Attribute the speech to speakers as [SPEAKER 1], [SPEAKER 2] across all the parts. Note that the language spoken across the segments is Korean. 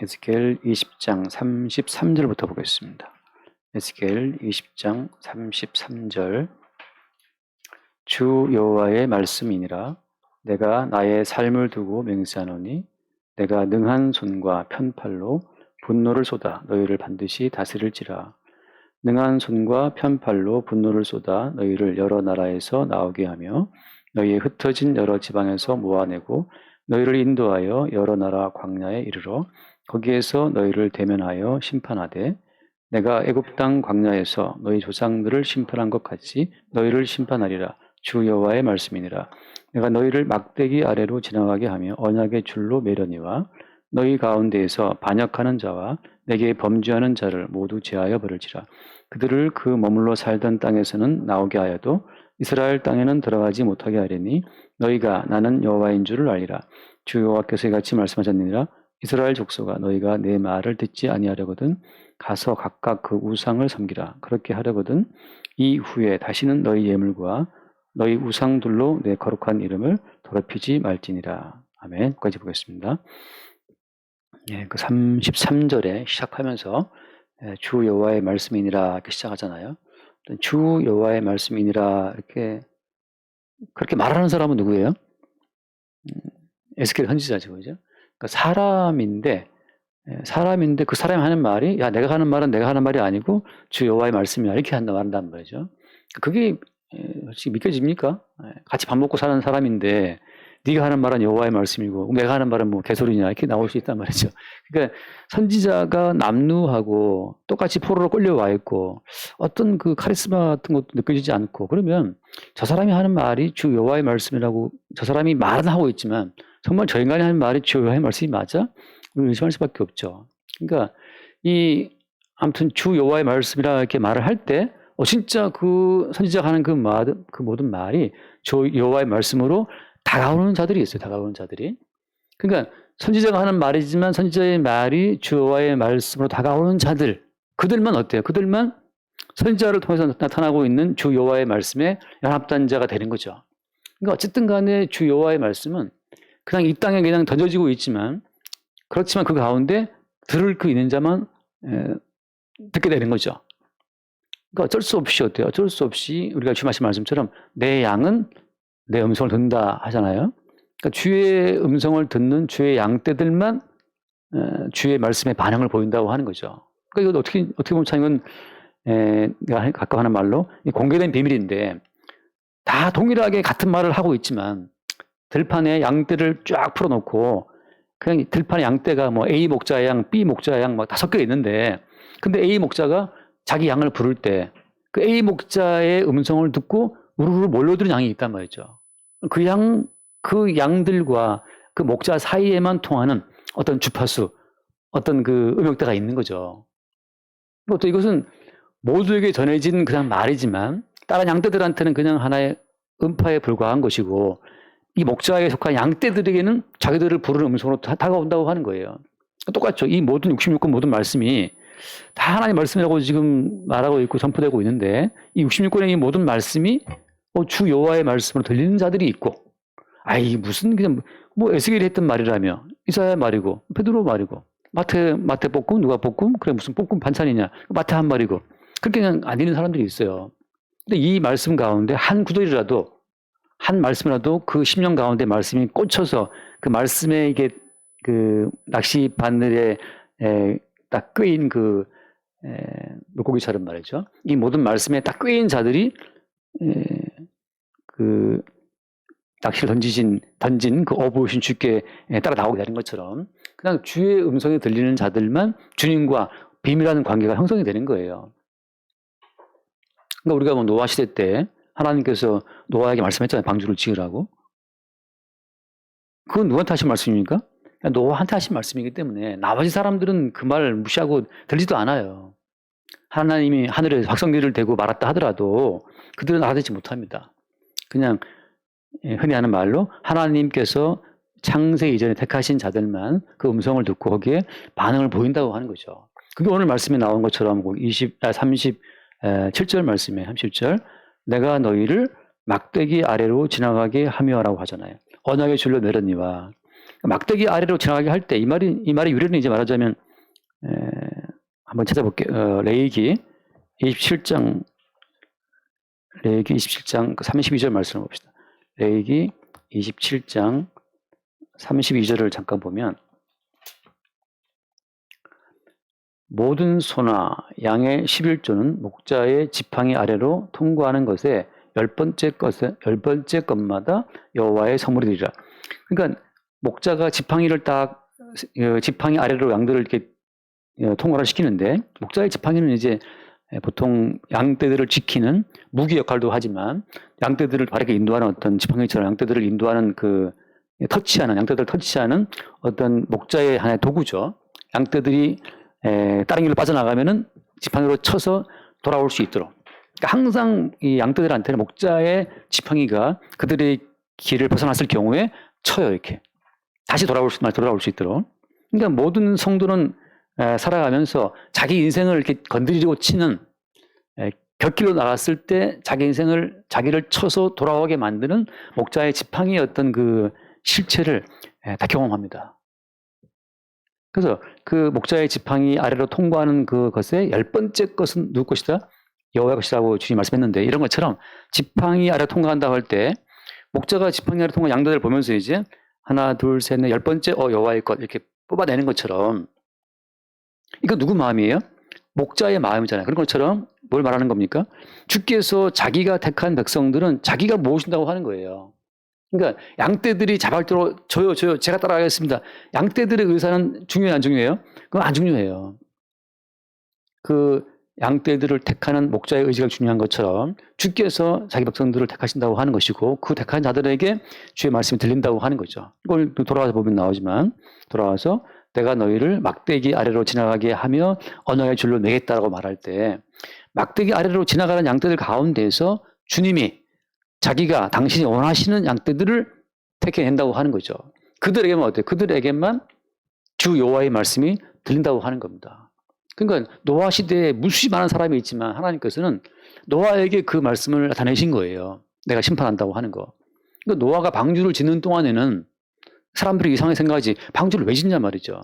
[SPEAKER 1] 에스겔 20장 33절부터 보겠습니다. 에스겔 20장 33절. 주 여호와의 말씀이니라. 내가 나의 삶을 두고 맹세하노니 내가 능한 손과 편팔로 분노를 쏟아 너희를 반드시 다스릴지라. 능한 손과 편팔로 분노를 쏟아 너희를 여러 나라에서 나오게 하며 너희의 흩어진 여러 지방에서 모아내고 너희를 인도하여 여러 나라 광야에 이르러 거기에서 너희를 대면하여 심판하되 내가 애굽 땅 광야에서 너희 조상들을 심판한 것 같이 너희를 심판하리라. 주 여호와의 말씀이니라. 내가 너희를 막대기 아래로 지나가게 하며 언약의 줄로 매려니와 너희 가운데에서 반역하는 자와 내게 범죄하는 자를 모두 제하여 버릴지라. 그들을 그 머물러 살던 땅에서는 나오게 하여도 이스라엘 땅에는 들어가지 못하게 하려니 너희가 나는 여호와인 줄을 알리라. 주 여호와께서 이같이 말씀하셨느니라. 이스라엘 족속아, 너희가 내 말을 듣지 아니하려거든 가서 각각 그 우상을 섬기라. 그렇게 하려거든 이후에 다시는 너희 예물과 너희 우상들로 내 거룩한 이름을 더럽히지 말지니라. 아멘. 여기까지 보겠습니다. 예, 그 33절에 시작하면서 주 여호와의 말씀이니라 이렇게 시작하잖아요. 주 여호와의 말씀이니라 이렇게 그렇게 말하는 사람은 누구예요? 에스겔 선지자죠, 그죠? 그러니까 사람인데 그 사람이 하는 말이 야 내가 하는 말은 내가 하는 말이 아니고 주 여호와의 말씀이야 이렇게 말한단 말이죠. 그게 솔직히 믿겨집니까? 같이 밥 먹고 사는 사람인데 네가 하는 말은 여호와의 말씀이고 내가 하는 말은 뭐 개소리냐 이렇게 나올 수 있단 말이죠. 그러니까 선지자가 남루하고 똑같이 포로로 끌려와 있고 어떤 그 카리스마 같은 것도 느껴지지 않고 그러면 저 사람이 하는 말이 주 여호와의 말씀이라고 저 사람이 말은 하고 있지만 정말 저 인간이 하는 말이 주 여호와의 말씀이 맞아? 우리 의심할 수밖에 없죠. 그러니까 아무튼 주 여호와의 말씀이라 이렇게 말을 할 때 진짜 그 선지자가 하는 그 모든 말이 주 여호와의 말씀으로 다가오는 자들이 있어요. 다가오는 자들이. 그러니까 선지자가 하는 말이지만 선지자의 말이 주 여호와의 말씀으로 다가오는 자들. 그들만 어때요? 그들만 선지자를 통해서 나타나고 있는 주 여호와의 말씀에 연합된 자가 되는 거죠. 그러니까 어쨌든 간에 주 여호와의 말씀은 그냥 이 땅에 그냥 던져지고 있지만 그렇지만 그 가운데 들을 그 있는 자만 듣게 되는 거죠. 그러니까 어쩔 수 없이 어때요? 어쩔 수 없이 우리가 주님 하신 말씀처럼 내 양은 내 음성을 듣는다 하잖아요. 그러니까 주의 음성을 듣는 주의 양떼들만 주의 말씀에 반응을 보인다고 하는 거죠. 그러니까 이거 어떻게 보면 참 이건 내가 가끔 하는 말로 공개된 비밀인데 다 동일하게 같은 말을 하고 있지만 들판에 양떼를 쫙 풀어놓고 그냥 들판에 양떼가 뭐 A 목자의 양, B 목자의 양 막 다 섞여 있는데 근데 A 목자가 자기 양을 부를 때 그 A 목자의 음성을 듣고 우르르 몰려드는 양이 있단 말이죠. 그 양들과 그 목자 사이에만 통하는 어떤 주파수, 어떤 그 음역대가 있는 거죠. 또 이것은 모두에게 전해진 그냥 말이지만 다른 양떼들한테는 그냥 하나의 음파에 불과한 것이고 이 목자에 속한 양떼들에게는 자기들을 부르는 음성으로 다가온다고 하는 거예요. 똑같죠. 이 모든 66권 모든 말씀이 다 하나님의 말씀이라고 지금 말하고 있고 전포되고 있는데 이 66권의 이 모든 말씀이 주 여호와의 말씀으로 들리는 자들이 있고 이게 무슨 그냥 뭐 에스겔이 했던 말이라며 이사야 말이고 베드로 말이고 마태 볶음 누가 볶음 그래 무슨 볶음 반찬이냐 마태 한 말이고 그렇게 그냥 안 읽는 사람들이 있어요. 근데 이 말씀 가운데 한 구절이라도 한 말씀이라도 그 10년 가운데 말씀이 꽂혀서 그 말씀에 이게 그 낚시 바늘에 딱 꿰인 그 물고기처럼 말이죠. 이 모든 말씀에 딱 꿰인 자들이 그 낚시를 던진 그 어부이신 주께 따라 나오게 되는 것처럼 그냥 주의 음성이 들리는 자들만 주님과 비밀하는 관계가 형성이 되는 거예요. 그러니까 우리가 뭐 노아 시대 때 하나님께서 노아에게 말씀했잖아요. 방주를 지으라고. 그건 누구한테 하신 말씀입니까? 노아한테 하신 말씀이기 때문에 나머지 사람들은 그 말을 무시하고 들리지도 않아요. 하나님이 하늘에 박성기를 대고 말았다 하더라도 그들은 알아듣지 못합니다. 그냥 흔히 하는 말로 하나님께서 창세 이전에 택하신 자들만 그 음성을 듣고 거기에 반응을 보인다고 하는 거죠. 그게 오늘 말씀에 나온 것처럼 37절 말씀에 37절 내가 너희를 막대기 아래로 지나가게 하며라고 하잖아요. 언약의 줄로 내렸니와 막대기 아래로 지나가게 할 때 이 말의 유래는 이제 말하자면 한번 찾아볼게요. 레위기 27장 32절 말씀을 봅시다. 레위기 27장 32절을 잠깐 보면 모든 소나 양의 11조는 목자의 지팡이 아래로 통과하는 것에 열 번째 것마다 여호와의 선물이 되리라. 그러니까 목자가 지팡이를 딱 지팡이 아래로 양들을 이렇게 통과를 시키는데 목자의 지팡이는 이제 보통 양떼들을 지키는 무기 역할도 하지만 양떼들을 바르게 인도하는 어떤 지팡이처럼 양떼들을 인도하는 양떼들을 터치하는 어떤 목자의 하나의 도구죠. 양떼들이 다른 길로 빠져나가면은 지팡이로 쳐서 돌아올 수 있도록. 그러니까 항상 이 양떼들한테는 목자의 지팡이가 그들의 길을 벗어났을 경우에 쳐요, 이렇게. 다시 돌아올 수 있도록. 그러니까 모든 성도는 살아가면서 자기 인생을 이렇게 건드리고 치는 곁길로 나갔을 때 자기를 쳐서 돌아오게 만드는 목자의 지팡이의 어떤 그 실체를 다 경험합니다. 그래서 그 목자의 지팡이 아래로 통과하는 그것의 열 번째 것은 누구 것이다? 여호와의 것이라고 주님 말씀했는데 이런 것처럼 지팡이 아래 통과한다고 할 때 목자가 지팡이 아래 통과 양들을 보면서 이제 하나, 둘, 셋, 넷, 열 번째 여호와의 것 이렇게 뽑아내는 것처럼 이거 누구 마음이에요? 목자의 마음이잖아요. 그런 것처럼 뭘 말하는 겁니까? 주께서 자기가 택한 백성들은 자기가 모으신다고 하는 거예요. 그러니까 양떼들이 자발적으로 저요 제가 따라가겠습니다. 양떼들의 의사는 중요해요, 안 중요해요? 그건 안 중요해요. 그 양떼들을 택하는 목자의 의지가 중요한 것처럼 주께서 자기 백성들을 택하신다고 하는 것이고 그 택한 자들에게 주의 말씀이 들린다고 하는 거죠. 이걸 돌아와서 보면 나오지만 돌아와서 내가 너희를 막대기 아래로 지나가게 하며 언약의 줄로 매겠다라고 말할 때 막대기 아래로 지나가는 양떼들 가운데에서 주님이 자기가 당신이 원하시는 양떼들을 택해낸다고 하는 거죠. 그들에게만 어때요? 그들에게만 주 여호와의 말씀이 들린다고 하는 겁니다. 그러니까 노아 시대에 무수히 많은 사람이 있지만 하나님께서는 노아에게 그 말씀을 나타내신 거예요. 내가 심판한다고 하는 거. 그러니까 노아가 방주를 짓는 동안에는 사람들이 이상하게 생각하지 방주를 왜 짓냐 말이죠.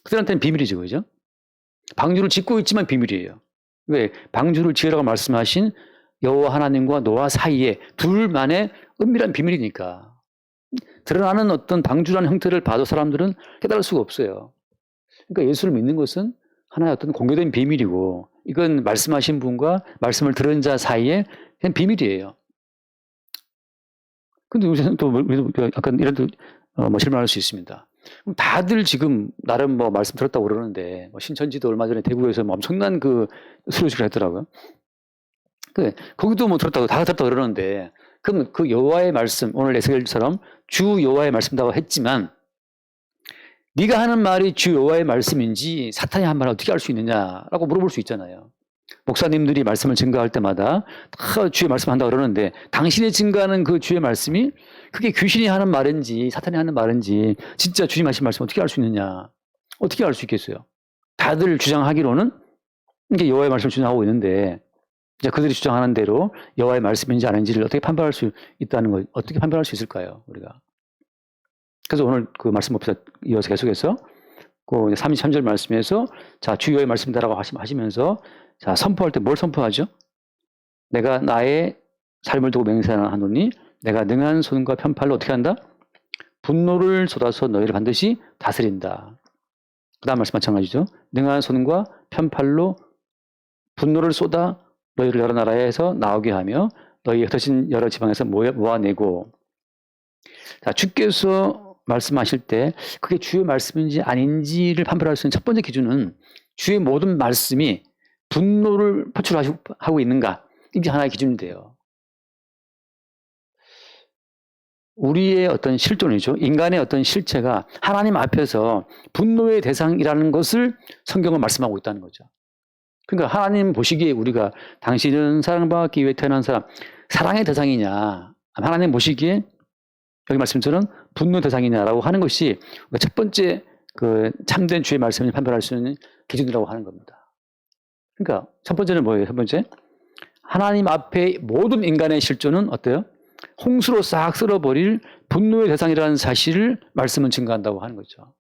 [SPEAKER 1] 그들한테는 비밀이죠. 그죠? 방주를 짓고 있지만 비밀이에요. 왜? 방주를 지으라고 말씀하신 여호와 하나님과 노아 사이에 둘만의 은밀한 비밀이니까. 드러나는 어떤 방주라는 형태를 봐도 사람들은 깨달을 수가 없어요. 그러니까 예수를 믿는 것은 하나의 어떤 공개된 비밀이고 이건 말씀하신 분과 말씀을 들은 자 사이에 그냥 비밀이에요. 근데 요새는 또 약간 이런 질문할 수 있습니다. 그럼 다들 지금 나름 말씀 들었다고 그러는데 신천지도 얼마 전에 대구에서 엄청난 그 수료식을 했더라고요. 거기도 다 들었다고 그러는데 그럼 그 여호와의 말씀 오늘 에스겔처럼 주 여호와의 말씀이라고 했지만 네가 하는 말이 주 여호와의 말씀인지 사탄이 한 말을 어떻게 알 수 있느냐라고 물어볼 수 있잖아요. 목사님들이 말씀을 증거할 때마다 다 주의 말씀한다고 그러는데 당신이 증거하는 그 주의 말씀이 그게 귀신이 하는 말인지 사탄이 하는 말인지 진짜 주님 하신 말씀 어떻게 알 수 있느냐. 어떻게 알 수 있겠어요. 다들 주장하기로는 이게 여호와의 말씀을 주장하고 있는데 이제 그들이 주장하는 대로 여호와의 말씀인지 아닌지를 어떻게 판별할 수 있다는 거 어떻게 판별할 수 있을까요? 우리가. 그래서 오늘 그 말씀 봅시다. 이어서 계속해서 그 33절 말씀에서 자 주 여호와의 말씀이다라고 하시면서 자 선포할 때 뭘 선포하죠? 내가 나의 삶을 두고 맹세하노니 내가 능한 손과 편팔로 어떻게 한다? 분노를 쏟아서 너희를 반드시 다스린다. 그 다음 말씀 마찬가지죠. 능한 손과 편팔로 분노를 쏟아 너희를 여러 나라에서 나오게 하며 너희 흩어진 여러 지방에서 모아내고 자 주께서 말씀하실 때 그게 주의 말씀인지 아닌지를 판별할 수 있는 첫 번째 기준은 주의 모든 말씀이 분노를 표출하고 있는가 이게 하나의 기준인데요. 우리의 어떤 실존이죠. 인간의 어떤 실체가 하나님 앞에서 분노의 대상이라는 것을 성경은 말씀하고 있다는 거죠. 그러니까 하나님 보시기에 우리가 당신은 사랑받기 위해 태어난 사람 사랑의 대상이냐 하나님 보시기에 여기 말씀처럼 분노 대상이냐라고 하는 것이 첫 번째 그 참된 주의 말씀을 판별할 수 있는 기준이라고 하는 겁니다. 그러니까 첫 번째는 뭐예요? 첫 번째 하나님 앞에 모든 인간의 실존은 어때요? 홍수로 싹 쓸어버릴 분노의 대상이라는 사실을 말씀은 증거한다고 하는 거죠.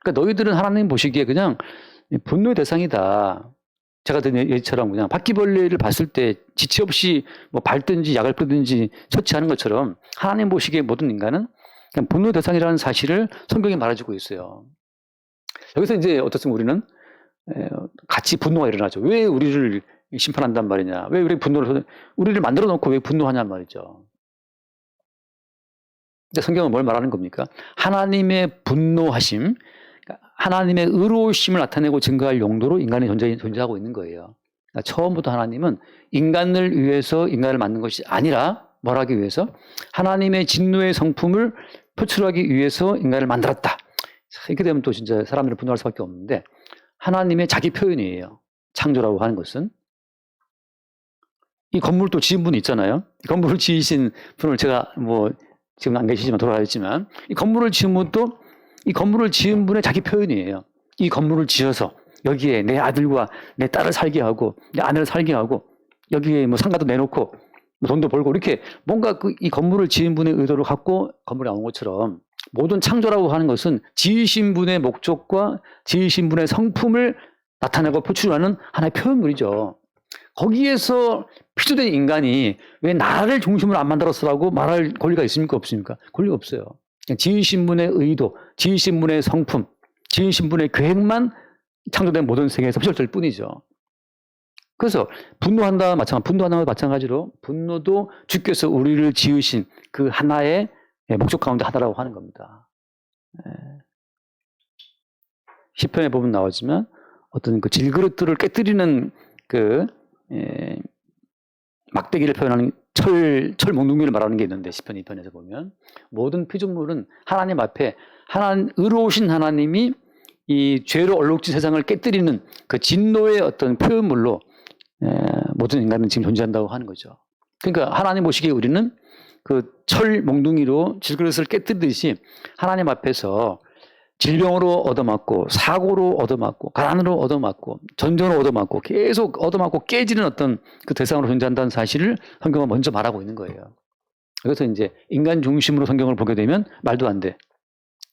[SPEAKER 1] 그러니까 너희들은 하나님 보시기에 그냥 분노의 대상이다. 제가 든 예처럼 그냥 바퀴벌레를 봤을 때 지체 없이 뭐 밟든지 약을 뿌든지 처치하는 것처럼 하나님 보시기에 모든 인간은 그냥 분노의 대상이라는 사실을 성경이 말해주고 있어요. 여기서 이제 어떻습니까? 우리는 같이 분노가 일어나죠. 왜 우리를 심판한단 말이냐? 왜 우리를 만들어 놓고 왜 분노하냔 말이죠. 근데 성경은 뭘 말하는 겁니까? 하나님의 분노하심, 하나님의 의로우심을 나타내고 증거할 용도로 인간이 존재하고 있는 거예요. 그러니까 처음부터 하나님은 인간을 위해서 인간을 만든 것이 아니라 뭘 하기 위해서? 하나님의 진노의 성품을 표출하기 위해서 인간을 만들었다. 이렇게 되면 또 진짜 사람들이 분노할 수밖에 없는데 하나님의 자기 표현이에요. 창조라고 하는 것은. 이 건물도 지은 분이 있잖아요. 이 건물을 지으신 분을 제가 뭐 지금 안 계시지만 돌아가셨지만 이 건물을 지은 분도 이 건물을 지은 분의 자기 표현이에요. 이 건물을 지어서 여기에 내 아들과 내 딸을 살게 하고 내 아내를 살게 하고 여기에 뭐 상가도 내놓고 뭐 돈도 벌고 이렇게 뭔가 이 건물을 지은 분의 의도를 갖고 건물이 나온 것처럼 모든 창조라고 하는 것은 지으신 분의 목적과 지으신 분의 성품을 나타내고 표출하는 하나의 표현물이죠. 거기에서 피조된 인간이 왜 나를 중심으로 안 만들었어라고 말할 권리가 있습니까? 없습니까? 권리가 없어요. 그냥 지으신 분의 의도, 지으신 분의 성품, 지으신 분의 계획만 창조된 모든 세계에서 표출될 뿐이죠. 그래서 분노하는 것과 마찬가지로 분노도 주께서 우리를 지으신 그 하나의 목적 가운데 하나라고 하는 겁니다. 시편에 보면 나오지만 어떤 그 질그릇들을 깨뜨리는 그 막대기를 표현하는 철 몽둥이를 말하는 게 있는데 시편 2편에서 보면 모든 피조물은 하나님 앞에 의로우신 하나님이 이 죄로 얼룩진 세상을 깨뜨리는 그 진노의 어떤 표현물로 모든 인간은 지금 존재한다고 하는 거죠. 그러니까 하나님 보시기에 우리는 그 철 몽둥이로 질그릇을 깨뜨리듯이 하나님 앞에서 질병으로 얻어맞고 사고로 얻어맞고 가난으로 얻어맞고 전쟁으로 얻어맞고 계속 얻어맞고 깨지는 어떤 그 대상으로 존재한다는 사실을 성경은 먼저 말하고 있는 거예요. 그래서 이제 인간 중심으로 성경을 보게 되면 말도 안 돼.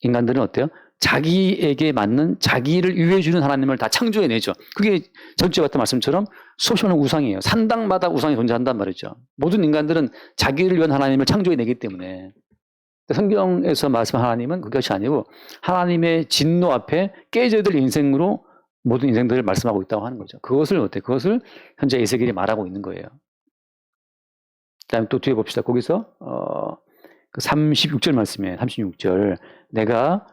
[SPEAKER 1] 인간들은 어때요? 자기에게 맞는 자기를 유해해 주는 하나님을 다 창조해내죠. 그게 전주에 봤던 말씀처럼 수없이 많은 우상이에요. 산당마다 우상이 존재한단 말이죠. 모든 인간들은 자기를 위한 하나님을 창조해내기 때문에 성경에서 말씀한 하나님은 그것이 아니고 하나님의 진노 앞에 깨져야 될 인생으로 모든 인생들을 말씀하고 있다고 하는 거죠. 그것을 현재 에스겔이 말하고 있는 거예요. 그다음에 또 뒤에 봅시다. 거기서 그 36절 말씀이에요. 36절 내가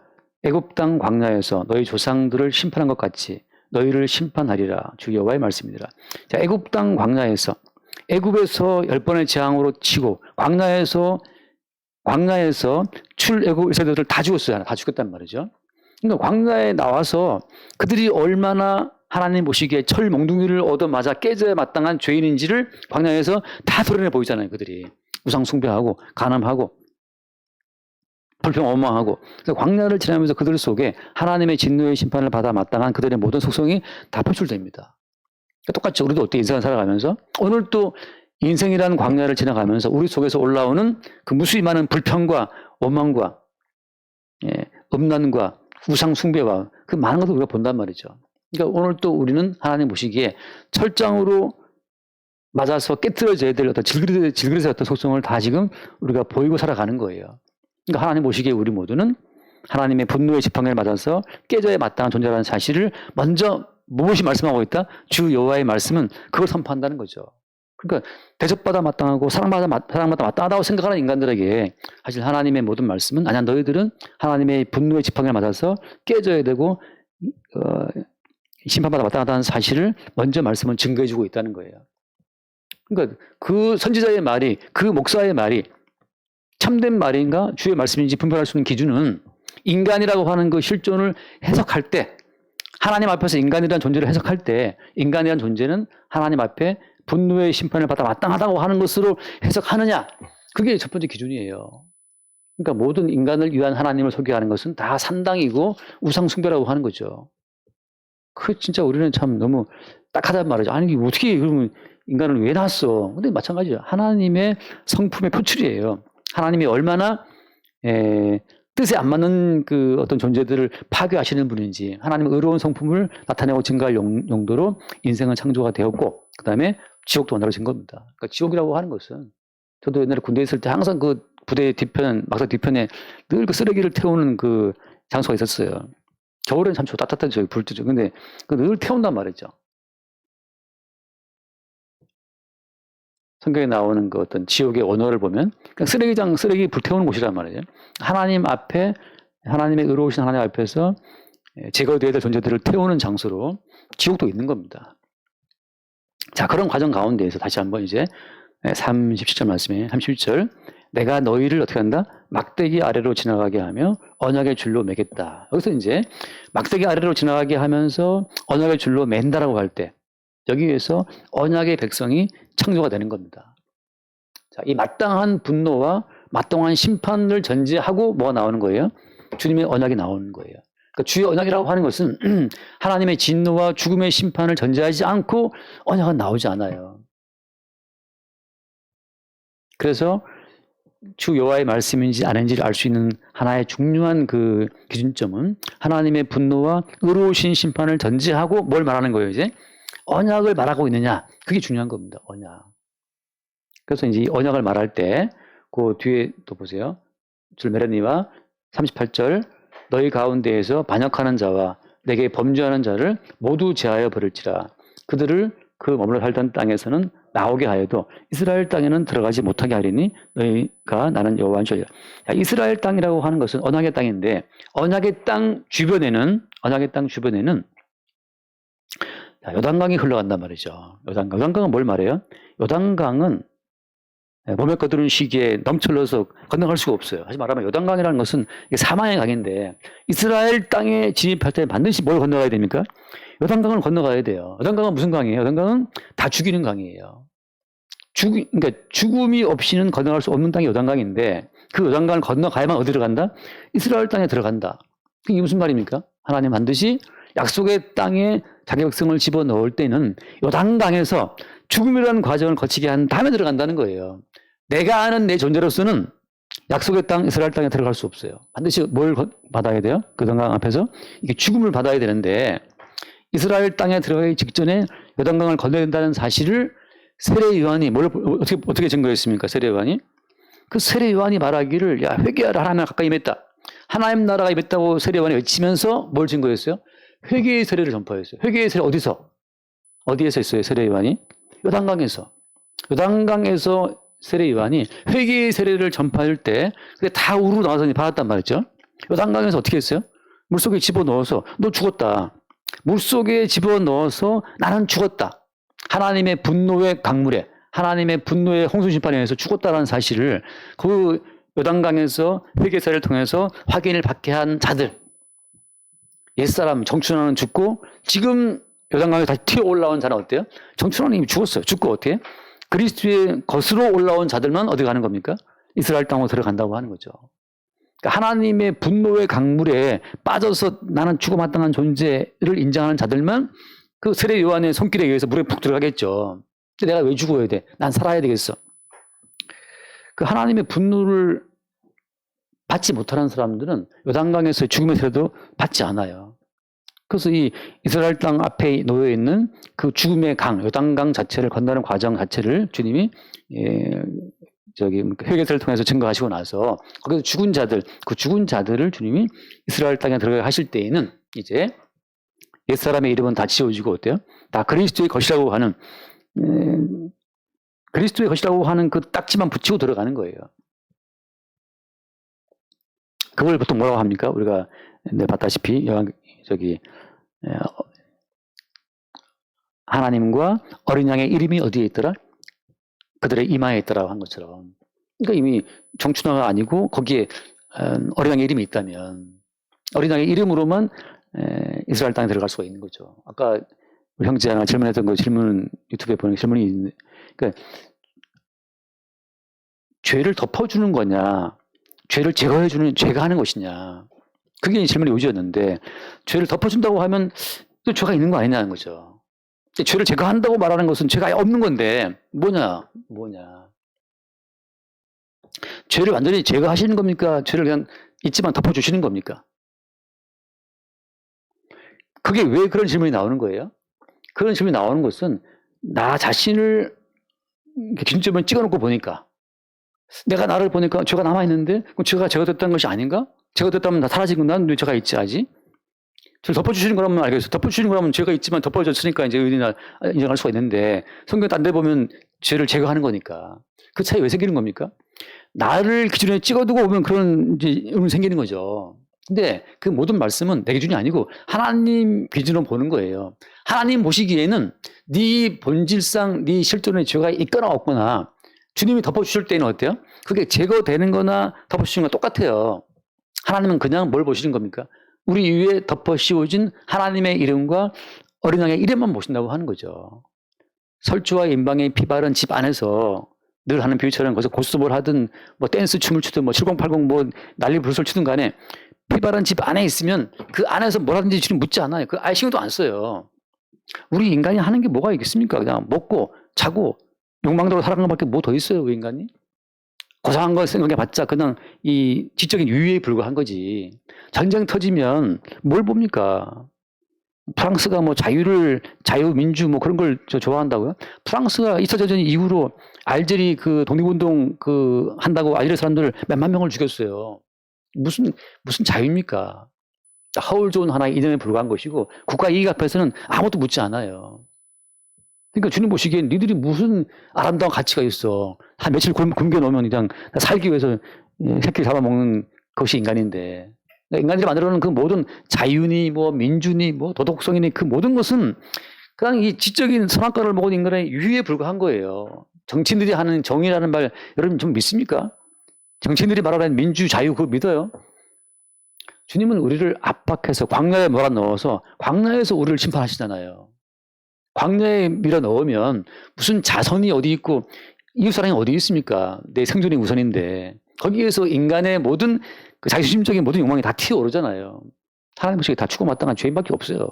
[SPEAKER 1] 애굽 땅 광야에서 너희 조상들을 심판한 것 같이 너희를 심판하리라. 주 여호와의 말씀이니라. 자, 애굽 땅 광야에서 애굽에서 10번의 재앙으로 치고 광야에서 출애굽 이스라엘들을 다 죽었어요. 다 죽였단 말이죠. 그러니까 광야에 나와서 그들이 얼마나 하나님 보시기에 철 몽둥이를 얻어맞아 깨져야 마땅한 죄인인지를 광야에서 다 드러내 보이잖아요. 그들이 우상 숭배하고 간음하고 불평 어마하고 그래서 광야를 지나면서 그들 속에 하나님의 진노의 심판을 받아 마땅한 그들의 모든 속성이 다 표출됩니다. 그러니까 똑같이 우리도 어떻게 인생을 살아가면서 오늘 또 인생이라는 광야를 지나가면서 우리 속에서 올라오는 그 무수히 많은 불평과 원망과 음란과 우상 숭배와 그 많은 것을 우리가 본단 말이죠. 그러니까 오늘 또 우리는 하나님 보시기에 철장으로 맞아서 깨트려져야 될 어떤 질그릇의 어떤 속성을 다 지금 우리가 보이고 살아가는 거예요. 그러니까 하나님 보시기에 우리 모두는 하나님의 분노의 지팡이를 맞아서 깨져야 마땅한 존재라는 사실을 먼저 무엇이 말씀하고 있다? 주 여호와의 말씀은 그걸 선포한다는 거죠. 그러니까 대접받아 마땅하고 사랑받아 마땅하다고 생각하는 인간들에게 사실 하나님의 모든 말씀은 아니야 너희들은 하나님의 분노의 지팡이를 맞아서 깨져야 되고 심판받아 마땅하다는 사실을 먼저 말씀은 증거해주고 있다는 거예요. 그러니까 그 선지자의 말이 그 목사의 말이 참된 말인가 주의 말씀인지 분별할 수 있는 기준은 인간이라고 하는 그 실존을 해석할 때 하나님 앞에서 인간이라는 존재를 해석할 때 인간이라는 존재는 하나님 앞에 분노의 심판을 받아 마땅하다고 하는 것으로 해석하느냐 그게 첫 번째 기준이에요. 그러니까 모든 인간을 위한 하나님을 소개하는 것은 다 산당이고 우상 숭배라고 하는 거죠. 그 진짜 우리는 참 너무 딱하단 말이죠. 아니 어떻게 그러면 인간을 왜 낳았어? 근데 마찬가지죠. 하나님의 성품의 표출이에요. 하나님이 얼마나 뜻에 안 맞는 그 어떤 존재들을 파괴하시는 분인지, 하나님의 의로운 성품을 나타내고 증가할 용도로 인생은 창조가 되었고, 그 다음에 지옥도 원하로 진 겁니다. 그러니까 지옥이라고 하는 것은, 저도 옛날에 군대에 있을 때 항상 그 부대 뒤편, 막사 뒤편에 늘 그 쓰레기를 태우는 그 장소가 있었어요. 겨울에는 참 따뜻하죠. 불 뜨죠. 근데 늘 태운단 말이죠. 성경에 나오는 그 어떤 지옥의 언어를 보면 그냥 쓰레기 불태우는 곳이란 말이에요. 하나님 앞에, 하나님의 의로우신 하나님 앞에서 제거되어야 될 존재들을 태우는 장소로 지옥도 있는 겁니다. 자, 그런 과정 가운데에서 다시 한번 이제 37절 말씀에 37절, 내가 너희를 어떻게 한다? 막대기 아래로 지나가게 하며 언약의 줄로 매겠다. 여기서 이제 막대기 아래로 지나가게 하면서 언약의 줄로 맨다라고 할 때, 여기에서 언약의 백성이 창조가 되는 겁니다. 자, 이 마땅한 분노와 마땅한 심판을 전제하고 뭐가 나오는 거예요? 주님의 언약이 나오는 거예요. 그러니까 주의 언약이라고 하는 것은 하나님의 진노와 죽음의 심판을 전제하지 않고 언약은 나오지 않아요. 그래서 주 여호와의 말씀인지 아닌지를 알 수 있는 하나의 중요한 그 기준점은 하나님의 분노와 의로우신 심판을 전제하고 뭘 말하는 거예요, 이제? 언약을 말하고 있느냐. 그게 중요한 겁니다, 언약. 그래서 이제 이 언약을 말할 때, 그 뒤에 또 보세요. 줄메라니와 38절, 너희 가운데에서 반역하는 자와 내게 범죄하는 자를 모두 제하여 버릴지라. 그들을 그 머물러 살던 땅에서는 나오게 하여도 이스라엘 땅에는 들어가지 못하게 하리니 너희가 나는 여호와인 줄이라. 이스라엘 땅이라고 하는 것은 언약의 땅인데, 언약의 땅 주변에는 요단강이 흘러간단 말이죠. 요단강은 뭘 말해요? 요단강은 몸에 거두는 시기에 넘쳐흘러서 건너갈 수가 없어요. 하지 말하면 요단강이라는 것은 사망의 강인데, 이스라엘 땅에 진입할 때 반드시 뭘 건너가야 됩니까? 요단강을 건너가야 돼요. 요단강은 무슨 강이에요? 요단강은 다 죽이는 강이에요. 그러니까 죽음이 없이는 건너갈 수 없는 땅이 요단강인데, 그 요단강을 건너가야만 어디로 간다? 이스라엘 땅에 들어간다. 이게 무슨 말입니까? 하나님 반드시 약속의 땅에 자기 백성을 집어넣을 때는 요단강에서 죽음이라는 과정을 거치게 한 다음에 들어간다는 거예요. 내가 아는 내 존재로서는 약속의 땅, 이스라엘 땅에 들어갈 수 없어요. 반드시 뭘 받아야 돼요? 그 요단강 앞에서 이게 죽음을 받아야 되는데, 이스라엘 땅에 들어가기 직전에 요단강을 건너야 된다는 사실을 세례 요한이 어떻게 증거했습니까? 세례 요한이 그 세례 요한이 말하기를, 야, 회개하라, 하나님 가까이 임했다, 하나님 나라가 임했다고 세례 요한이 외치면서 뭘 증거했어요? 회개의 세례를 전파했어요. 회개의 세례 어디서 했어요? 세례 요한이 요단강에서 세례 요한이 회개의 세례를 전파할 때 다 우르르 나와서 받았단 말이죠. 요단강에서 어떻게 했어요? 물속에 집어넣어서 너 죽었다. 물속에 집어넣어서 나는 죽었다. 하나님의 분노의 강물에, 하나님의 분노의 홍수 심판에 의해서 죽었다는 사실을 그 요단강에서 회개 세례를 통해서 확인을 받게 한 자들, 옛사람 정춘하는 죽고 지금 요단강에 다시 튀어 올라온 자는 어때요? 정춘하는 이미 죽었어요. 죽고 어떻게? 그리스도의 것으로 올라온 자들만 어디 가는 겁니까? 이스라엘 땅으로 들어간다고 하는 거죠. 그러니까 하나님의 분노의 강물에 빠져서 나는 죽어마땅한 존재를 인정하는 자들만 그 세례 요한의 손길에 의해서 물에 푹 들어가겠죠. 근데 내가 왜 죽어야 돼? 난 살아야 되겠어. 그 하나님의 분노를 받지 못하는 사람들은 요단강에서 죽음의 세례도 받지 않아요. 그래서 이 이스라엘 땅 앞에 놓여 있는 그 죽음의 강, 요단강 자체를 건너는 과정 자체를 주님이 회개세를 통해서 증거하시고 나서 거기서 죽은 자들을 주님이 이스라엘 땅에 들어가게 하실 때에는 이제 옛사람의 이름은 다 지워지고 어때요? 다 그리스도의 것이라고 하는 그 딱지만 붙이고 들어가는 거예요. 그걸 보통 뭐라고 합니까? 우리가 봤다시피 하나님과 어린 양의 이름이 어디에 있더라? 그들의 이마에 있더라고 한 것처럼. 그러니까 이미 정춘화가 아니고 거기에 어린 양의 이름이 있다면 어린 양의 이름으로만 이스라엘 땅에 들어갈 수가 있는 거죠. 아까 우리 형제 하나 질문했던 거 유튜브에 보는 질문이 있는데, 그러니까 죄를 덮어주는 거냐, 죄를 제거해주는 죄가 하는 것이냐, 그게 질문의 요지였는데, 죄를 덮어준다고 하면 또 죄가 있는 거 아니냐는 거죠. 죄를 제거한다고 말하는 것은 죄가 없는 건데 뭐냐. 죄를 완전히 제거하시는 겁니까? 죄를 그냥 있지만 덮어주시는 겁니까? 그게 왜 그런 질문이 나오는 거예요? 그런 질문이 나오는 것은 나 자신을 기준점을 찍어놓고 보니까 내가 나를 보니까 죄가 남아있는데 그럼 죄가 제거됐다는 것이 아닌가? 제거됐다면 나 사라진 건 난 왜 죄가 있지 아직? 저를 덮어주시는 거라면 알겠어요. 덮어주시는 거라면 죄가 있지만 덮어졌으니까 이제 의인이나 인정할 수가 있는데 성경 딴 데 보면 죄를 제거하는 거니까 그 차이 왜 생기는 겁니까? 나를 기준에 찍어두고 보면 그런 이제 의문이 생기는 거죠. 근데 그 모든 말씀은 내 기준이 아니고 하나님 기준으로 보는 거예요. 하나님 보시기에는 네 본질상 네 실존의 죄가 있거나 없거나 주님이 덮어주실 때는 어때요? 그게 제거되는 거나 덮어주시는 거 똑같아요. 하나님은 그냥 뭘 보시는 겁니까? 우리 위에 덮어 씌워진 하나님의 이름과 어린 양의 이름만 보신다고 하는 거죠. 설주와 인방의 피 바른 집 안에서 늘 하는 비유처럼 거기서 고스톱을 하든 뭐 댄스 춤을 추든 뭐 7080 뭐 난리 부르스를 추든 간에 피 바른 집 안에 있으면 그 안에서 뭘 하든지 주님 묻지 않아요. 그 아예 신경도 안 써요. 우리 인간이 하는 게 뭐가 있겠습니까? 그냥 먹고 자고 욕망대로 살아가는 것밖에 뭐 더 있어요, 우리 인간이? 고상한 걸 생각해봤자 그냥 이 지적인 유의에 불과한 거지. 전쟁 터지면 뭘 봅니까? 프랑스가 뭐 자유민주 뭐 그런 걸 좋아한다고요? 프랑스가 2차 대전 이후로 알제리 그 독립운동 그 한다고 알제리 사람들 몇만 명을 죽였어요. 무슨 자유입니까? 허울 좋은 하나의 이념에 불과한 것이고 국가 이익 앞에서는 아무것도 묻지 않아요. 그러니까 주님 보시기엔 니들이 무슨 아름다운 가치가 있어. 한 며칠 굶겨 놓으면 그냥 살기 위해서 새끼 잡아먹는 것이 인간인데. 그러니까 인간들이 만들어놓은 그 모든 자유니 뭐 민주니 뭐 도덕성이니 그 모든 것은 그냥 이 지적인 선악과를 먹은 인간의 유의에 불과한 거예요. 정치인들이 하는 정의라는 말 여러분 좀 믿습니까? 정치인들이 말하는 민주 자유 그거 믿어요? 주님은 우리를 압박해서 광야에 몰아넣어서 광야에서 우리를 심판하시잖아요. 광야에 밀어 넣으면 무슨 자선이 어디 있고 이웃사랑이 어디 있습니까? 내 생존이 우선인데 거기에서 인간의 모든 그 자기중심적인 모든 욕망이 다 튀어오르잖아요. 하나님 보시기에 다 추고마땅한 죄인밖에 없어요.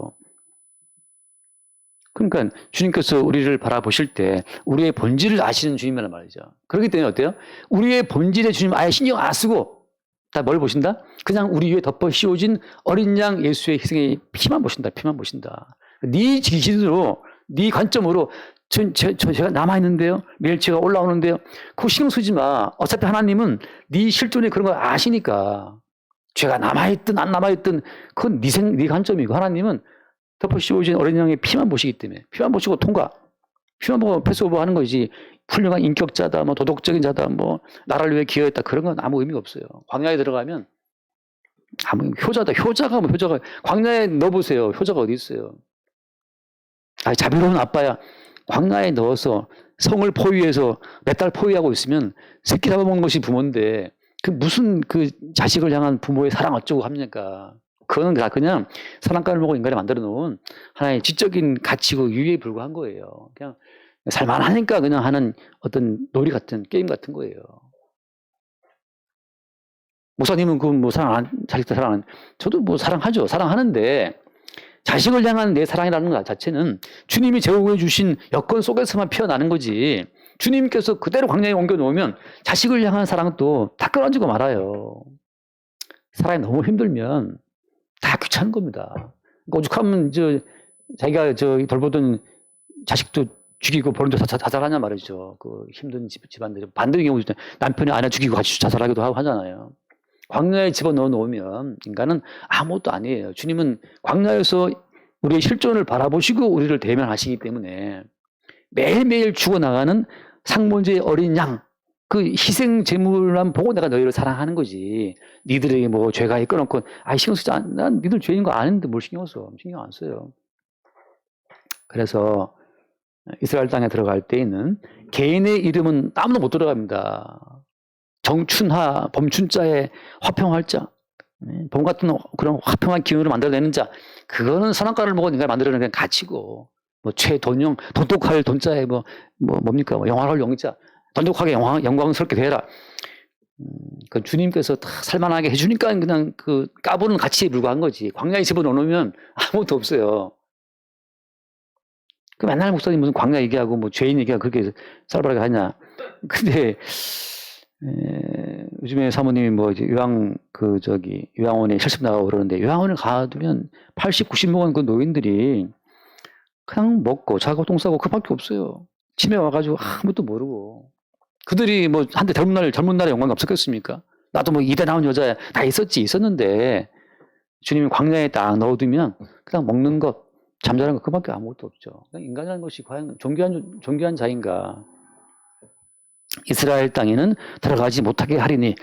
[SPEAKER 1] 그러니까 주님께서 우리를 바라보실 때 우리의 본질을 아시는 주님이란 말이죠. 그렇기 때문에 어때요? 우리의 본질에 주님 아예 신경 안 쓰고 다 뭘 보신다? 그냥 우리 위에 덮어 씌워진 어린 양 예수의 희생의 피만 보신다. 피만 보신다. 네 기준으로 네 관점으로 제가 남아있는데요. 매일 제가 올라오는데요. 그거 신경 쓰지 마. 어차피 하나님은 네 실존에 그런 걸 아시니까. 죄가 남아있든 안 남아있든 그건 네 관점이고 하나님은 덮어 씌워진 어린 양의 피만 보시기 때문에 피만 보시고 통과. 피만 보고 패스오버 하는 거지. 훌륭한 인격자다, 뭐 도덕적인 자다, 뭐 나라를 위해 기여했다 그런 건 아무 의미가 없어요. 광야에 들어가면 아무 효자다. 효자가 광야에 넣어보세요. 효자가 어디 있어요? 자비로운 아빠야. 광야에 넣어서 성을 포위해서 몇 달 포위하고 있으면 새끼 잡아먹는 것이 부모인데 그 무슨 그 자식을 향한 부모의 사랑 어쩌고 합니까? 그거는 다 그냥 사랑감을 보고 인간이 만들어 놓은 하나의 지적인 가치고 유의에 불과한 거예요. 그냥 살만하니까 그냥 하는 어떤 놀이 같은 게임 같은 거예요. 목사님은 그 뭐 자식들 사랑 저도 뭐 사랑하죠. 사랑하는데 자식을 향한 내 사랑이라는 것 자체는 주님이 제공해 주신 여건 속에서만 피어나는 거지. 주님께서 그대로 광야에 옮겨 놓으면 자식을 향한 사랑도 다 끊어지고 말아요. 사람이 너무 힘들면 다 귀찮은 겁니다. 오죽하면 자기가 돌보던 자식도 죽이고 본인도 자살하냐 말이죠. 그 힘든 집안들이 반대의 경우 남편이 아내 죽이고 같이 자살하기도 하고 하잖아요. 광야에 집어넣어 놓으면 인간은 아무것도 아니에요. 주님은 광야에서 우리의 실존을 바라보시고 우리를 대면하시기 때문에 매일매일 죽어나가는 상번제의 어린 양, 그 희생 제물만 보고 내가 너희를 사랑하는 거지. 니들에게 뭐 죄가 있거놓고 신경 쓰지 않. 난 니들 죄인 거 아는데 뭘 신경 써. 신경 안 써요. 그래서 이스라엘 땅에 들어갈 때에는 개인의 이름은 아무도 못 들어갑니다. 정춘하, 범춘자에 화평할 자, 봄 같은 그런 화평한 기운으로 만들어내는 자, 그거는 선악과를 먹은 인간을 만들어내는 가치고, 뭐 최돈용, 돈독할 돈자에 뭡니까? 영화를 영자, 돈독하게 영광스럽게 되라. 그 주님께서 다 살만하게 해주니까 그냥 그 까부는 가치에 불과한 거지. 광야에 집어넣으면 아무것도 없어요. 그 맨날 목사님 무슨 광야 얘기하고 뭐 죄인 얘기하고 그렇게 쌀바라게 하냐. 근데 요즘에 사모님이 뭐 이제 요양원에 실습 나가고 그러는데, 요양원을 가두면 80, 90 먹은 그 노인들이 그냥 먹고 자고 똥 싸고 그밖에 없어요. 집에 와가지고 아무것도 모르고. 그들이 뭐 한때 젊은 날에 영광이 없었겠습니까? 나도 뭐 이대 나온 여자야. 다 있었는데 주님이 광야에 딱 넣어두면 그냥 먹는 것, 잠자는 것 그밖에 아무것도 없죠. 인간이라는 것이 과연 존귀한 자인가? 이스라엘 땅에는 들어가지 못하게 하리니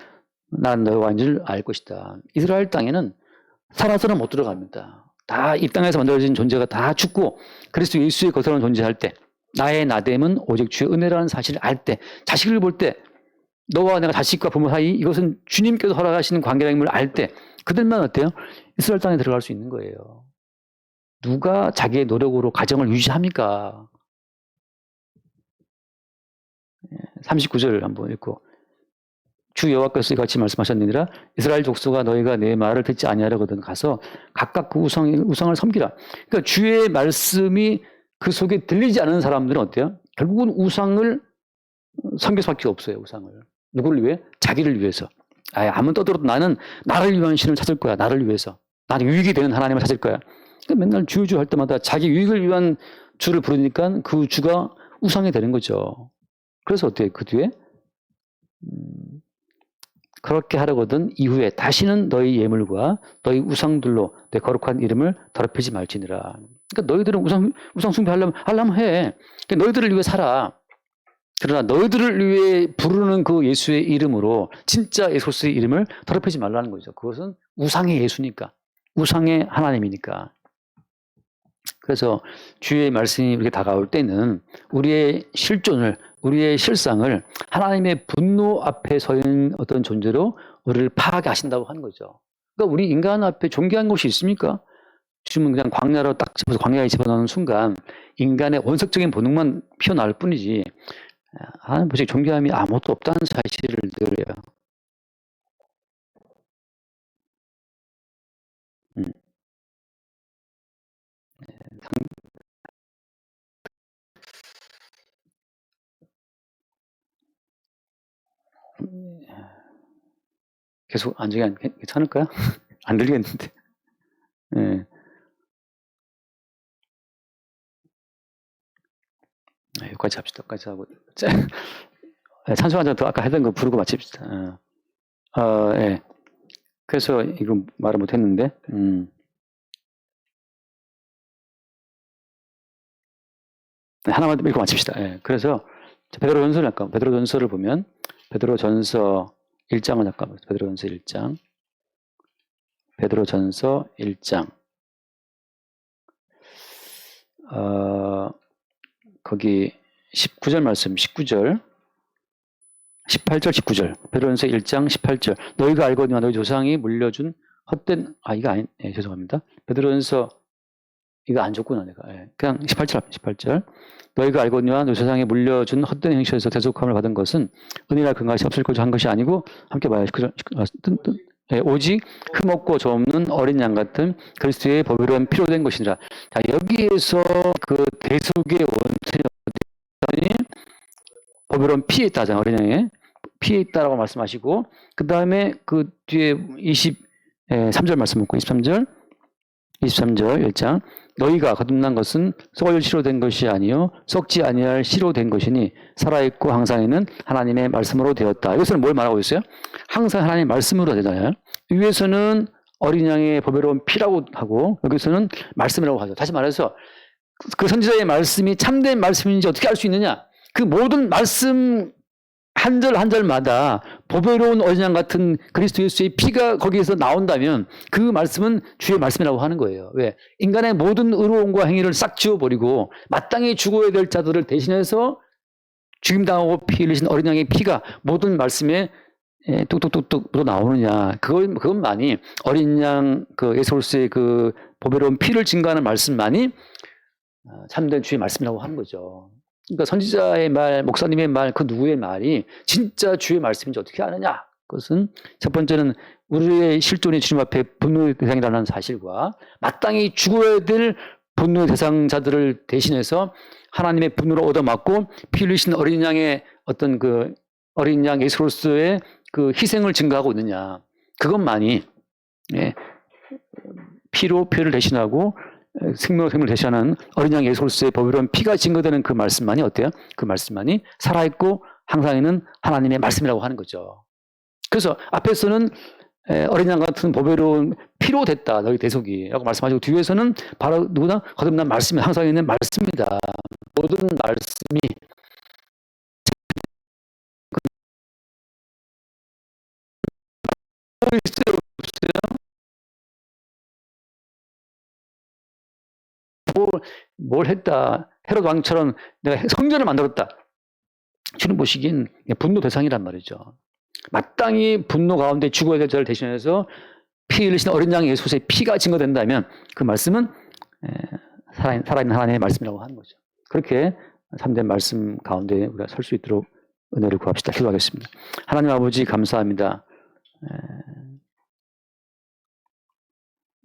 [SPEAKER 1] 나는 너의 왕인 줄 알 것이다. 이스라엘 땅에는 살아서는 못 들어갑니다. 다 이 땅에서 만들어진 존재가 다 죽고 그리스도 예수의 것으로 존재할 때, 나의 나됨은 오직 주의 은혜라는 사실을 알 때, 자식을 볼 때, 너와 내가 자식과 부모 사이 이것은 주님께서 허락하시는 관계라는 걸 알 때, 그들만 어때요? 이스라엘 땅에 들어갈 수 있는 거예요. 누가 자기의 노력으로 가정을 유지합니까? 39절 한번 읽고, 주 여호와께서 같이 말씀하셨느니라. 이스라엘 족속아, 너희가 내 말을 듣지 아니하려거든 가서 각각 그 우상을 섬기라. 그러니까 주의 말씀이 그 속에 들리지 않는 사람들은 어때요? 결국은 우상을 섬길 수밖에 없어요. 우상을. 누구를 위해? 자기를 위해서. 아무리 떠들어도 나는 나를 위한 신을 찾을 거야. 나를 위해서. 나는 유익이 되는 하나님을 찾을 거야. 그러니까 맨날 주 할 때마다 자기 유익을 위한 주를 부르니까 그 주가 우상이 되는 거죠. 그래서 어때요? 그 뒤에 그렇게 하려거든 이후에 다시는 너희 예물과 너희 우상들로 내 거룩한 이름을 더럽히지 말지니라. 그러니까 너희들은 우상 숭배하려면 해. 그러니까 너희들을 위해 살아. 그러나 너희들을 위해 부르는 그 예수의 이름으로, 진짜 예수의 이름을 더럽히지 말라는 거죠. 그것은 우상의 예수니까, 우상의 하나님이니까. 그래서 주의 말씀이 이렇게 다가올 때는 우리의 실존을, 우리의 실상을 하나님의 분노 앞에 서 있는 어떤 존재로 우리를 파악하게 하신다고 하는 거죠. 그러니까 우리 인간 앞에 존귀한 것이 있습니까? 주님은 그냥 광야로 딱 집어서 광야에 집어넣는 순간 인간의 원석적인 본능만 피어나올 뿐이지 하나님 보시기에 존귀함이 아무것도 없다는 사실을 늘어요. 계속 안정이 괜찮을까요? 안 들리겠는데. 네. 여기까지 합시다. 여기까지 하고. 찬송 한 잔 더 아까 하던 거 부르고 마칩시다. 예. 그래서 이거 말을 못 했는데, 하나만 읽고 마칩시다. 예. 그래서 베드로전서를 보면, 베드로전서 1장을 잠깐만, 베드로전서 1장. 베드로전서 1장. 거기 19절 말씀, 19절. 18절, 19절. 베드로전서 1장 18절. 너희가 알거니와 너희 조상이 물려준 헛된, 이거 아니, 죄송합니다. 베드로전서, 이거 안 줬구나, 내가. 그냥 18절. 너희가 알거니와 너희 조상이 물려준 헛된 행실에서 대속함을 받은 것은 은혜나 근거가 없을 것을 한 것이 아니고, 함께 봐요. 오직 흠없고 죄없는 어린 양 같은 그리스도의 보배로운 피로 된 것이니라. 자, 여기에서 그 대속의 원천이 보배로운 피에 있다잖아요. 어린 양의 피에 있다라고 말씀하시고, 그 다음에 그 뒤에 23절 말씀 묻고 23절 1장. 너희가 거듭난 것은 썩을 씨로 된 것이 아니요 썩지 아니할 씨로 된 것이니 살아있고 항상 있는 하나님의 말씀으로 되었다. 이것은 뭘 말하고 있어요? 항상 하나님의 말씀으로 되잖아요. 위에서는 어린 양의 보배로운 피라고 하고 여기서는 말씀이라고 하죠. 다시 말해서 그 선지자의 말씀이 참된 말씀인지 어떻게 알 수 있느냐? 그 모든 말씀 한 절 한 절마다 보배로운 어린 양 같은 그리스도 예수의 피가 거기에서 나온다면 그 말씀은 주의 말씀이라고 하는 거예요. 왜? 인간의 모든 의로움과 행위를 싹 지워버리고 마땅히 죽어야 될 자들을 대신해서 죽임당하고 피 흘리신 어린 양의 피가 모든 말씀에 뚝뚝뚝뚝 나오느냐. 그것만이 어린 양 그 예수 그리스도의 그 보배로운 피를 증거하는 말씀만이 참된 주의 말씀이라고 하는 거죠. 그러니까 선지자의 말, 목사님의 말, 그 누구의 말이 진짜 주의 말씀인지 어떻게 아느냐? 그것은 첫 번째는 우리의 실존이 주님 앞에 분노의 대상이라는 사실과 마땅히 죽어야 될 분노의 대상자들을 대신해서 하나님의 분노를 얻어맞고 피 흘리신 어린 양의 어떤 그 어린 양 예수로서의 그 희생을 증거하고 있느냐. 그것만이 예, 피로 피를 대신하고 생명으로 생명을 대신하는 어린 양 예수로서의 보배로운 피가 증거되는 그 말씀만이 어때요? 그 말씀만이 살아있고 항상 있는 하나님의 말씀이라고 하는 거죠. 그래서 앞에서는 어린 양 같은 보배로운 피로 됐다 너희 대속이라고 말씀하시고 뒤에서는 바로 누구나 거듭난 말씀이 항상 있는 말씀이다. 모든 말씀이 뭘 했다. 헤롯 왕처럼 내가 성전을 만들었다. 주님 보시기엔 분노 대상이란 말이죠. 마땅히 분노 가운데 죽어야 될 자를 대신해서 피 흘리신 어린 양 예수의 피가 증거된다면 그 말씀은 살아있는 하나님의 말씀이라고 하는 거죠. 그렇게 참된 말씀 가운데 우리가 설 수 있도록 은혜를 구합시다. 기도하겠습니다. 하나님 아버지 감사합니다.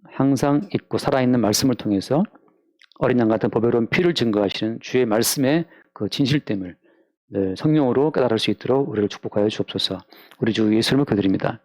[SPEAKER 1] 항상 있고 살아있는 말씀을 통해서 어린 양 같은 보배로운 피를 증거하시는 주의 말씀의 그 진실됨을 성령으로 깨달을 수 있도록 우리를 축복하여 주옵소서. 우리 주 예수님을 기도드립니다.